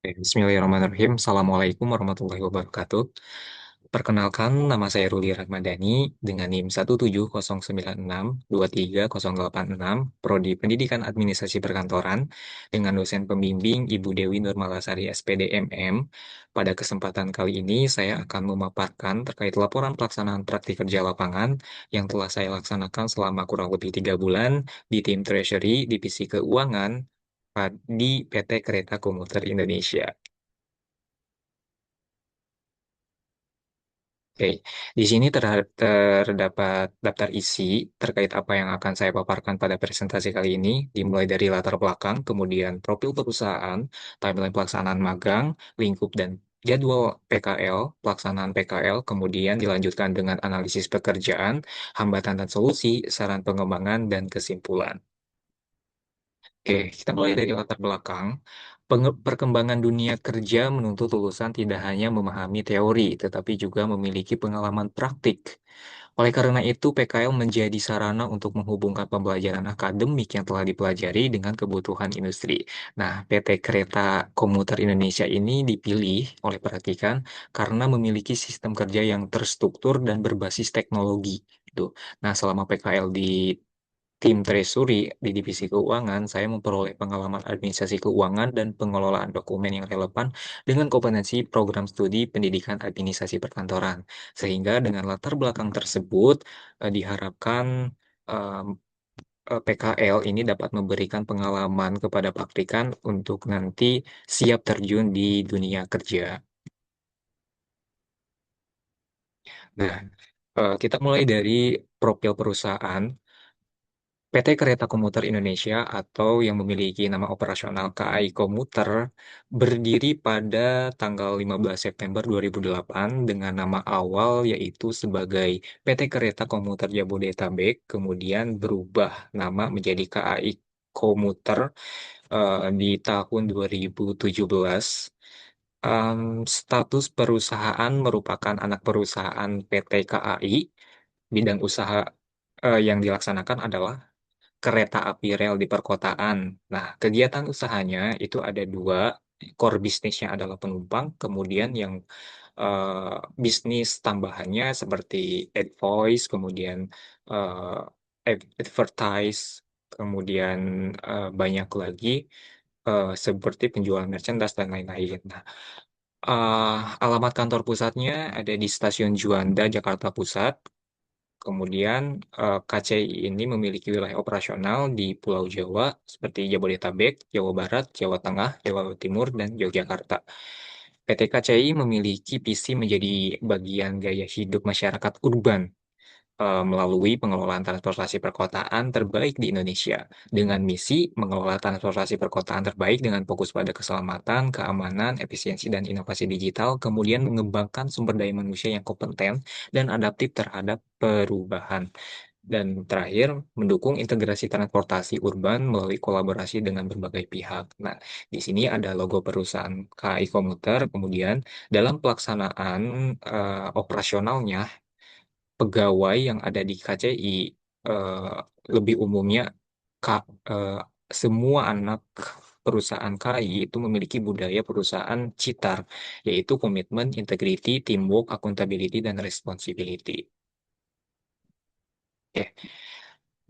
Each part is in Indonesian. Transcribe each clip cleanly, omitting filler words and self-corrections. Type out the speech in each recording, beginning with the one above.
Bismillahirrahmanirrahim. Assalamualaikum warahmatullahi wabarakatuh. Perkenalkan, nama saya Ruli Rahmadani dengan NIM 17096230086, Prodi Pendidikan Administrasi Perkantoran, dengan dosen pembimbing Ibu Dewi Nurmalasari SPD MM. Pada kesempatan kali ini, saya akan memaparkan terkait laporan pelaksanaan praktik kerja lapangan yang telah saya laksanakan selama kurang lebih 3 bulan di tim Treasury Divisi Keuangan di PT Kereta Komuter Indonesia. Oke, di sini terdapat daftar isi terkait apa yang akan saya paparkan pada presentasi kali ini, dimulai dari latar belakang, kemudian profil perusahaan, timeline pelaksanaan magang, lingkup dan jadwal PKL, pelaksanaan PKL, kemudian dilanjutkan dengan analisis pekerjaan, hambatan dan solusi, saran pengembangan, dan kesimpulan. Oke, kita mulai dari latar belakang. Perkembangan dunia kerja menuntut lulusan tidak hanya memahami teori, tetapi juga memiliki pengalaman praktik. Oleh karena itu, PKL menjadi sarana untuk menghubungkan pembelajaran akademik yang telah dipelajari dengan kebutuhan industri. Nah, PT Kereta Komuter Indonesia ini dipilih oleh Perhatikan karena memiliki sistem kerja yang terstruktur dan berbasis teknologi. Gitu. Nah, selama PKL di tim Treasury di Divisi Keuangan, saya memperoleh pengalaman administrasi keuangan dan pengelolaan dokumen yang relevan dengan kompetensi program studi pendidikan administrasi perkantoran. Sehingga dengan latar belakang tersebut, diharapkan em, PKL ini dapat memberikan pengalaman kepada praktikan untuk nanti siap terjun di dunia kerja. Nah, kita mulai dari profil perusahaan. PT Kereta Komuter Indonesia atau yang memiliki nama operasional KAI Komuter berdiri pada tanggal 15 September 2008 dengan nama awal yaitu sebagai PT Kereta Komuter Jabodetabek, kemudian berubah nama menjadi KAI Komuter di tahun 2017. Status perusahaan merupakan anak perusahaan PT KAI. Bidang usaha yang dilaksanakan adalah kereta api rel di perkotaan. Nah, kegiatan usahanya itu ada dua. Core bisnisnya adalah penumpang, kemudian yang eh, bisnis tambahannya seperti advoice, kemudian advertise, kemudian banyak lagi seperti penjualan merchandise dan lain-lain. Nah, alamat kantor pusatnya ada di Stasiun Juanda, Jakarta Pusat. Kemudian KCI ini memiliki wilayah operasional di Pulau Jawa seperti Jabodetabek, Jawa Barat, Jawa Tengah, Jawa Timur, dan Yogyakarta. PT KCI memiliki visi menjadi bagian gaya hidup masyarakat urban melalui pengelolaan transportasi perkotaan terbaik di Indonesia dengan misi mengelola transportasi perkotaan terbaik dengan fokus pada keselamatan, keamanan, efisiensi, dan inovasi digital, kemudian mengembangkan sumber daya manusia yang kompeten dan adaptif terhadap perubahan. Dan terakhir, mendukung integrasi transportasi urban melalui kolaborasi dengan berbagai pihak. Nah, di sini ada logo perusahaan KAI Komuter, kemudian dalam pelaksanaan operasionalnya pegawai yang ada di KCI eh, lebih umumnya Kak, semua anak perusahaan KAI itu memiliki budaya perusahaan CITAR, yaitu komitmen, integrity, teamwork, accountability, dan responsibility. Oke.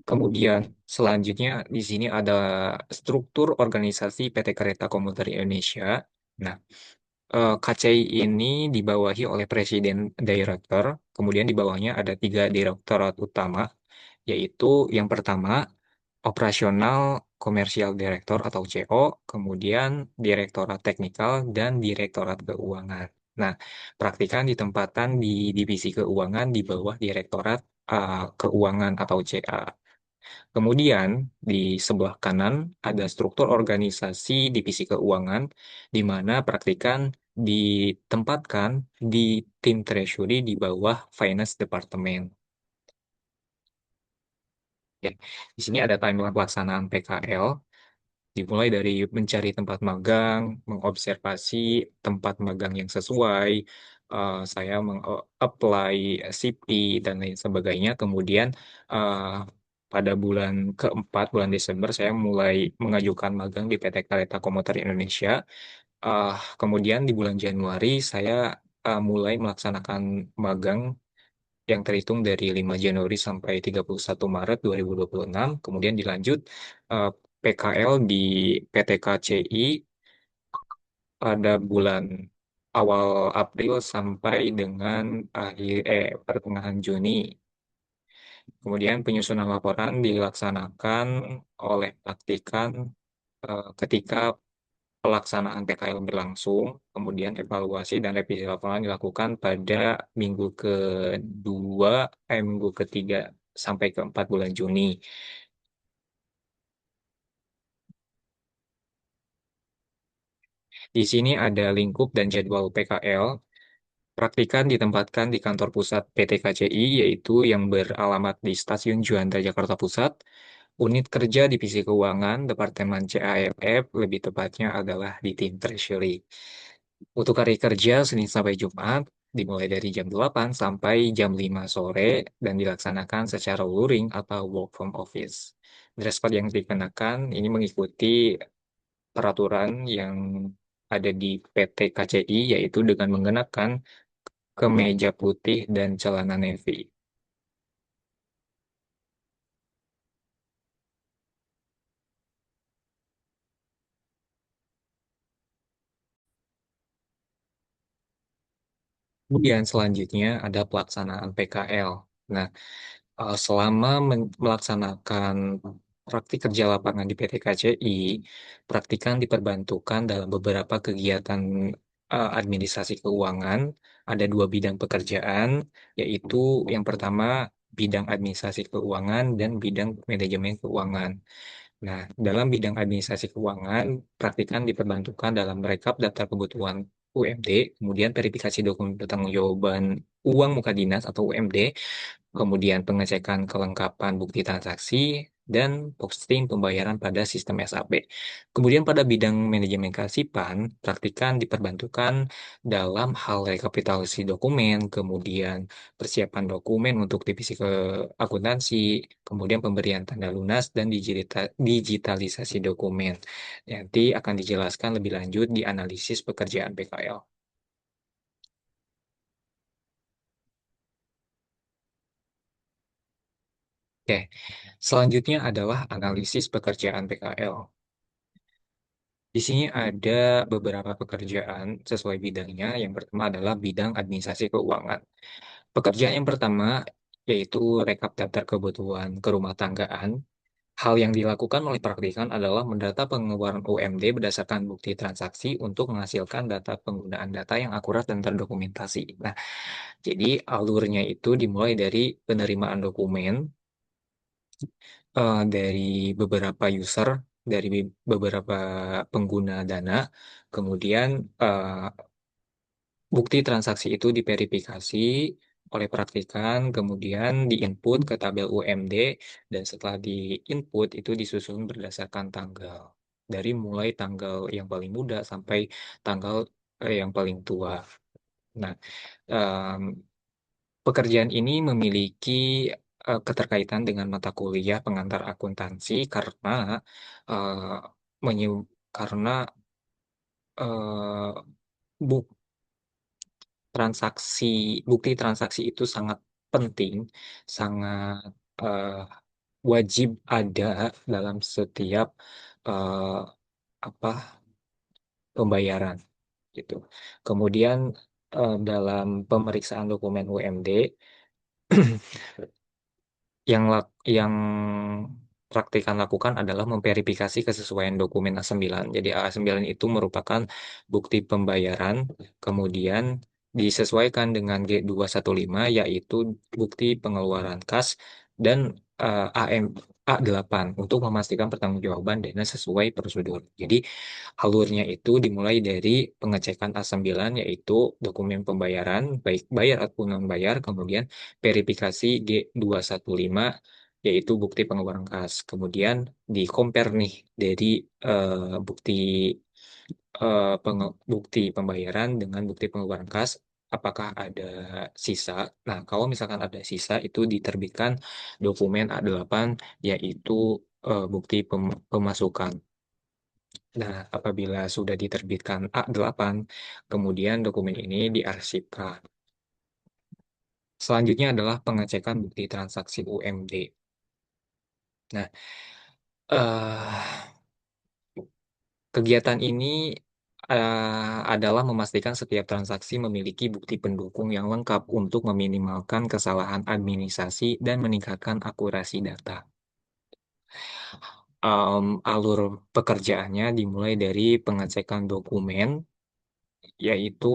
Kemudian selanjutnya di sini ada struktur organisasi PT Kereta Komuter Indonesia. Nah, KCI ini dibawahi oleh Presiden Director, kemudian di bawahnya ada 3 direktorat utama, yaitu yang pertama operasional komersial direktor atau CO, kemudian direktorat teknikal dan direktorat keuangan. Nah, praktikan ditempatkan di divisi keuangan di bawah direktorat keuangan atau CA. Kemudian di sebelah kanan ada struktur organisasi divisi keuangan di mana praktikan ditempatkan di tim treasury di bawah finance department. Ya, di sini ada timeline pelaksanaan PKL, dimulai dari mencari tempat magang, mengobservasi tempat magang yang sesuai, saya meng-apply CP dan lain sebagainya. Kemudian eh, pada bulan keempat, bulan Desember, saya mulai mengajukan magang di PT Kereta Komuter Indonesia. Kemudian di bulan Januari saya mulai melaksanakan magang yang terhitung dari 5 Januari sampai 31 Maret 2026. Kemudian dilanjut eh, PKL di PT KCI pada bulan awal April sampai dengan pertengahan Juni. Kemudian penyusunan laporan dilaksanakan oleh praktikan ketika pelaksanaan PKL berlangsung, kemudian evaluasi dan revisi laporan dilakukan pada minggu kedua, minggu ketiga sampai keempat bulan Juni. Di sini ada lingkup dan jadwal PKL. Praktikan ditempatkan di kantor pusat PT KCI, yaitu yang beralamat di Stasiun Juanda, Jakarta Pusat. Unit kerja Divisi Keuangan, Departemen CALF, lebih tepatnya adalah di tim Treasury. Untuk hari kerja Senin sampai Jumat, dimulai dari jam 8 sampai jam 5 sore dan dilaksanakan secara luring atau work from office. Dress code yang dikenakan ini mengikuti peraturan yang ada di PT KCI, yaitu dengan mengenakan kemeja putih dan celana navy. Kemudian selanjutnya ada pelaksanaan PKL. Nah, selama melaksanakan praktik kerja lapangan di PT KCI, praktikan diperbantukan dalam beberapa kegiatan administrasi keuangan. Ada dua bidang pekerjaan, yaitu yang pertama bidang administrasi keuangan dan bidang manajemen keuangan. Nah, dalam bidang administrasi keuangan, praktikan diperbantukan dalam merekap daftar kebutuhan UMD, kemudian verifikasi dokumen pertanggungjawaban uang muka dinas atau UMD, kemudian pengecekan kelengkapan bukti transaksi, dan posting pembayaran pada sistem SAP. Kemudian pada bidang manajemen kearsipan, praktikan diperbantukan dalam hal rekapitulasi dokumen, kemudian persiapan dokumen untuk divisi ke akuntansi, kemudian pemberian tanda lunas dan digitalisasi dokumen. Nanti akan dijelaskan lebih lanjut di analisis pekerjaan PKL. Oke, selanjutnya adalah analisis pekerjaan PKL. Di sini ada beberapa pekerjaan sesuai bidangnya. Yang pertama adalah bidang administrasi keuangan. Pekerjaan yang pertama yaitu rekap daftar kebutuhan kerumah tanggaan. Hal yang dilakukan oleh praktikan adalah mendata pengeluaran UMD berdasarkan bukti transaksi untuk menghasilkan data penggunaan data yang akurat dan terdokumentasi. Nah, jadi alurnya itu dimulai dari penerimaan dokumen dari beberapa user, dari beberapa pengguna dana, kemudian eh, bukti transaksi itu diverifikasi oleh praktikan, kemudian diinput ke tabel UMD, dan setelah diinput itu disusun berdasarkan tanggal. Dari mulai tanggal yang paling muda sampai tanggal yang paling tua. Nah, em, pekerjaan ini memiliki keterkaitan dengan mata kuliah pengantar akuntansi karena eh, karena eh, buk transaksi bukti transaksi itu sangat penting, sangat eh, wajib ada dalam setiap eh, apa pembayaran gitu. Kemudian dalam pemeriksaan dokumen UMD yang praktikan lakukan adalah memverifikasi kesesuaian dokumen A9. Jadi A9 itu merupakan bukti pembayaran, kemudian disesuaikan dengan G215 yaitu bukti pengeluaran kas dan AM A8 untuk memastikan pertanggungjawaban dana sesuai prosedur. Jadi alurnya itu dimulai dari pengecekan A9 yaitu dokumen pembayaran baik bayar ataupun non bayar, kemudian verifikasi G215 yaitu bukti pengeluaran kas. Kemudian di compare nih dari bukti bukti pembayaran dengan bukti pengeluaran kas, apakah ada sisa. Nah, kalau misalkan ada sisa itu diterbitkan dokumen A8 yaitu bukti pemasukan. Nah, apabila sudah diterbitkan A8, kemudian dokumen ini diarsipkan. Selanjutnya adalah pengecekan bukti transaksi UMD. Nah, eh, kegiatan ini adalah memastikan setiap transaksi memiliki bukti pendukung yang lengkap untuk meminimalkan kesalahan administrasi dan meningkatkan akurasi data. Alur pekerjaannya dimulai dari pengecekan dokumen, yaitu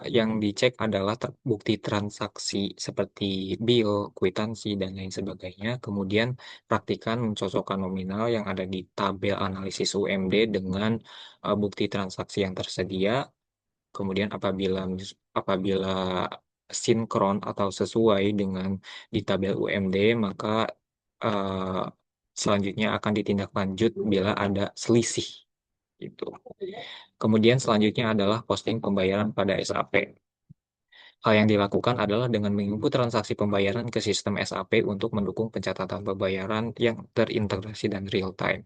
yang dicek adalah bukti transaksi seperti bill, kwitansi, dan lain sebagainya. Kemudian praktikan mencocokkan nominal yang ada di tabel analisis UMD dengan bukti transaksi yang tersedia. Kemudian apabila sinkron atau sesuai dengan di tabel UMD, maka eh, selanjutnya akan ditindaklanjut bila ada selisih. Itu. Kemudian selanjutnya adalah posting pembayaran pada SAP. Hal yang dilakukan adalah dengan menginput transaksi pembayaran ke sistem SAP untuk mendukung pencatatan pembayaran yang terintegrasi dan real time.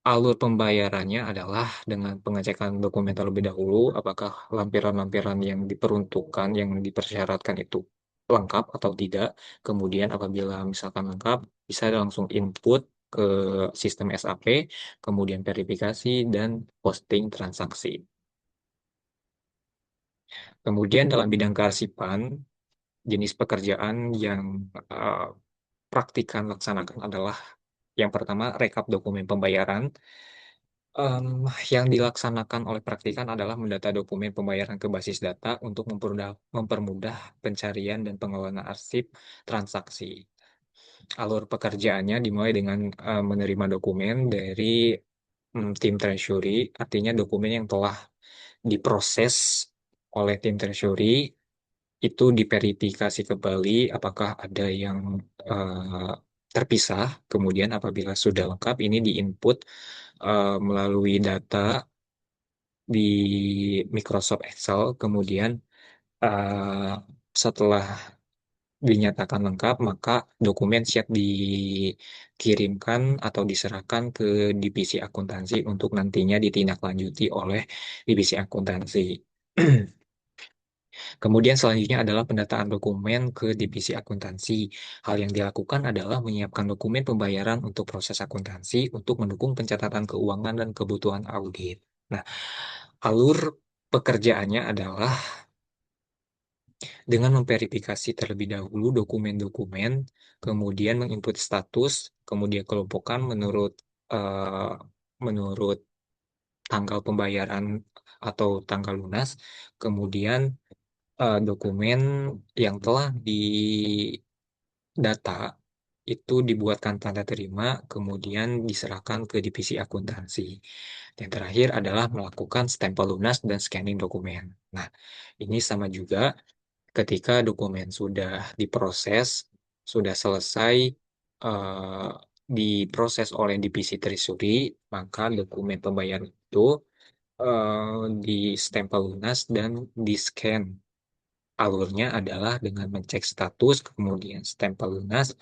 Alur pembayarannya adalah dengan pengecekan dokumen terlebih dahulu, apakah lampiran-lampiran yang diperuntukkan, yang dipersyaratkan itu lengkap atau tidak. Kemudian apabila misalkan lengkap, bisa langsung input ke sistem SAP, kemudian verifikasi dan posting transaksi. Kemudian dalam bidang kearsipan, jenis pekerjaan yang eh, praktikan laksanakan adalah yang pertama rekap dokumen pembayaran. Em, yang dilaksanakan oleh praktikan adalah mendata dokumen pembayaran ke basis data untuk mempermudah pencarian dan pengelolaan arsip transaksi. Alur pekerjaannya dimulai dengan menerima dokumen dari tim treasury, artinya dokumen yang telah diproses oleh tim treasury itu diverifikasi kembali apakah ada yang eh, terpisah. Kemudian apabila sudah lengkap, ini diinput melalui data di Microsoft Excel. Kemudian eh, setelah dinyatakan lengkap, maka dokumen siap dikirimkan atau diserahkan ke divisi akuntansi untuk nantinya ditindaklanjuti oleh divisi akuntansi. Kemudian selanjutnya adalah pendataan dokumen ke divisi akuntansi. Hal yang dilakukan adalah menyiapkan dokumen pembayaran untuk proses akuntansi untuk mendukung pencatatan keuangan dan kebutuhan audit. Nah, alur pekerjaannya adalah dengan memverifikasi terlebih dahulu dokumen-dokumen, kemudian menginput status, kemudian kelompokkan eh, menurut tanggal pembayaran atau tanggal lunas, kemudian dokumen yang telah didata itu dibuatkan tanda terima, kemudian diserahkan ke divisi akuntansi. Yang terakhir adalah melakukan stempel lunas dan scanning dokumen. Nah, ini sama juga ketika dokumen sudah diproses, sudah selesai eh, diproses oleh divisi treasury, maka dokumen pembayaran itu di stempel lunas dan di-scan. Alurnya adalah dengan mengecek status, kemudian stempel lunas,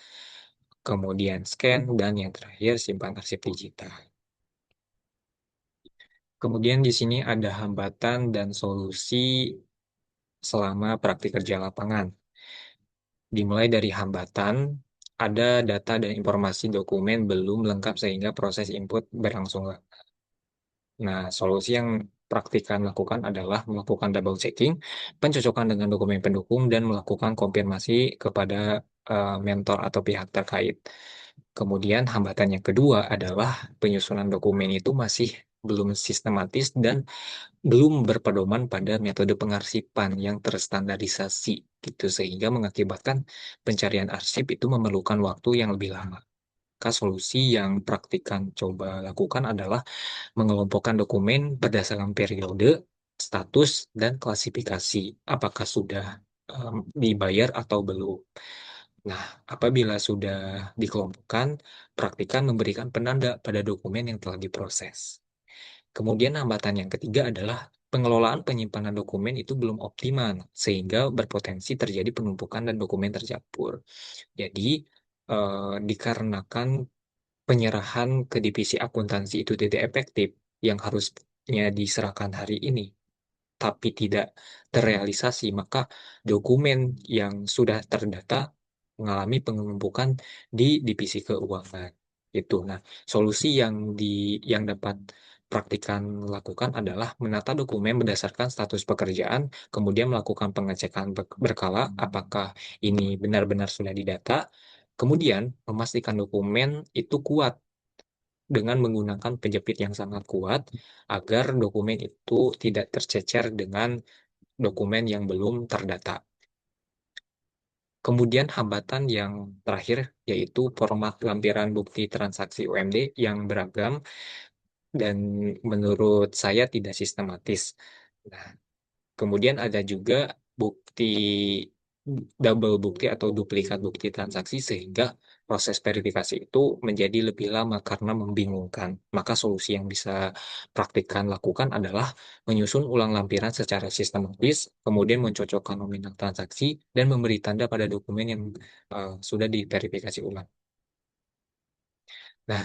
kemudian scan, dan yang terakhir simpan arsip digital. Kemudian di sini ada hambatan dan solusi selama praktik kerja lapangan. Dimulai dari hambatan, ada data dan informasi dokumen belum lengkap sehingga proses input berlangsung lama. Nah, solusi yang praktikan lakukan adalah melakukan double checking, pencocokan dengan dokumen pendukung, dan melakukan konfirmasi kepada mentor atau pihak terkait. Kemudian hambatan yang kedua adalah penyusunan dokumen itu masih belum sistematis dan belum berpedoman pada metode pengarsipan yang terstandarisasi gitu sehingga mengakibatkan pencarian arsip itu memerlukan waktu yang lebih lama. Maka solusi yang praktikan coba lakukan adalah mengelompokkan dokumen berdasarkan periode, status, dan klasifikasi. Apakah sudah dibayar atau belum? Nah, apabila sudah dikelompokkan, praktikan memberikan penanda pada dokumen yang telah diproses. Kemudian hambatan yang ketiga adalah pengelolaan penyimpanan dokumen itu belum optimal, sehingga berpotensi terjadi penumpukan dan dokumen tercampur. Jadi, dikarenakan penyerahan ke divisi akuntansi itu tidak efektif, yang harusnya diserahkan hari ini, tapi tidak terrealisasi, maka dokumen yang sudah terdata mengalami penumpukan di divisi keuangan. Itu. Nah, solusi yang dapat praktikan lakukan adalah menata dokumen berdasarkan status pekerjaan, kemudian melakukan pengecekan berkala apakah ini benar-benar sudah didata, kemudian memastikan dokumen itu kuat dengan menggunakan penjepit yang sangat kuat agar dokumen itu tidak tercecer dengan dokumen yang belum terdata. Kemudian hambatan yang terakhir yaitu format lampiran bukti transaksi UMD yang beragam dan menurut saya tidak sistematis. Nah, kemudian ada juga bukti double bukti atau duplikat bukti transaksi sehingga proses verifikasi itu menjadi lebih lama karena membingungkan. Maka solusi yang bisa praktikkan lakukan adalah menyusun ulang lampiran secara sistematis, kemudian mencocokkan nominal transaksi dan memberi tanda pada dokumen yang sudah diverifikasi ulang. Nah,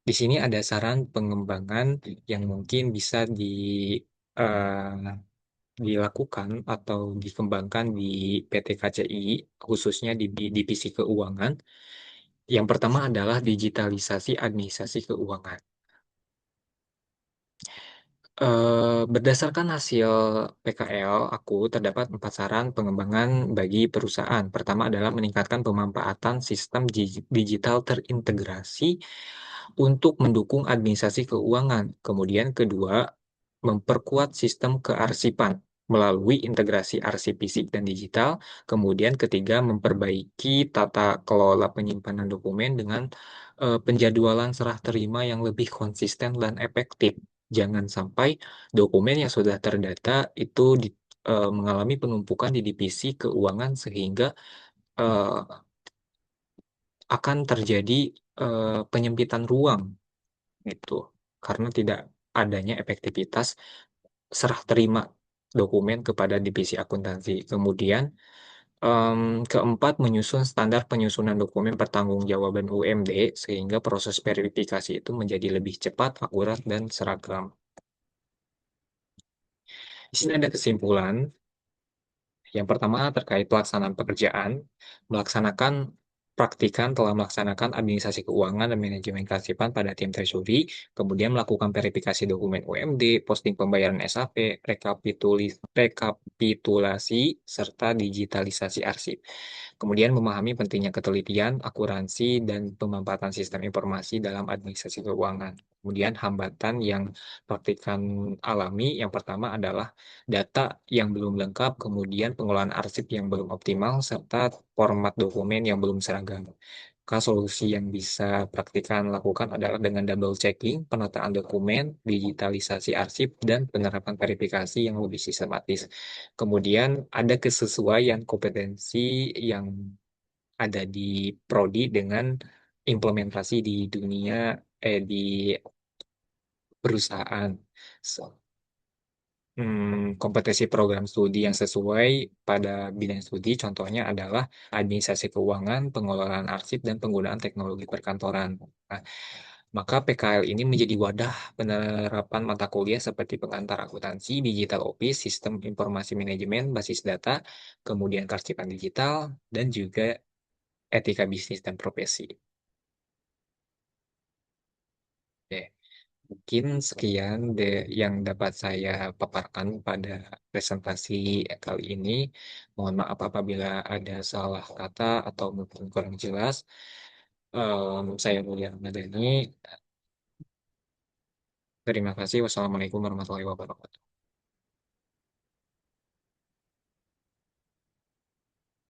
di sini ada saran pengembangan yang mungkin bisa eh, dilakukan atau dikembangkan di PT KCI, khususnya di divisi keuangan. Yang pertama adalah digitalisasi administrasi keuangan. Berdasarkan hasil PKL, aku terdapat 4 saran pengembangan bagi perusahaan. Pertama adalah meningkatkan pemanfaatan sistem digital terintegrasi untuk mendukung administrasi keuangan. Kemudian kedua, memperkuat sistem kearsipan melalui integrasi arsip fisik dan digital. Kemudian ketiga, memperbaiki tata kelola penyimpanan dokumen dengan penjadwalan serah terima yang lebih konsisten dan efektif. Jangan sampai dokumen yang sudah terdata itu mengalami penumpukan di divisi keuangan sehingga eh, akan terjadi penyempitan ruang gitu karena tidak adanya efektivitas serah terima dokumen kepada divisi akuntansi. Kemudian keempat, menyusun standar penyusunan dokumen pertanggungjawaban UMD sehingga proses verifikasi itu menjadi lebih cepat, akurat, dan seragam. Di sini ada kesimpulan. Yang pertama terkait pelaksanaan pekerjaan, melaksanakan praktikan telah melaksanakan administrasi keuangan dan manajemen kearsipan pada tim treasury, kemudian melakukan verifikasi dokumen UMD, posting pembayaran SAP, rekapitulasi, serta digitalisasi arsip. Kemudian memahami pentingnya ketelitian, akuransi, dan pemanfaatan sistem informasi dalam administrasi keuangan. Kemudian hambatan yang praktikan alami, yang pertama adalah data yang belum lengkap, kemudian pengelolaan arsip yang belum optimal, serta format dokumen yang belum seragam. Maka solusi yang bisa praktikan lakukan adalah dengan double checking, penataan dokumen, digitalisasi arsip, dan penerapan verifikasi yang lebih sistematis. Kemudian ada kesesuaian kompetensi yang ada di prodi dengan implementasi di dunia di perusahaan. Kompetensi program studi yang sesuai pada bidang studi, contohnya adalah administrasi keuangan, pengelolaan arsip, dan penggunaan teknologi perkantoran. Nah, maka PKL ini menjadi wadah penerapan mata kuliah seperti pengantar akuntansi, digital office, sistem informasi manajemen, basis data, kemudian kearsipan digital, dan juga etika bisnis dan profesi. Oke. Mungkin sekian yang dapat saya paparkan pada presentasi kali ini. Mohon maaf apabila ada salah kata atau mungkin kurang jelas. Saya Mulia Ramadhani. Terima kasih. Wassalamualaikum warahmatullahi wabarakatuh.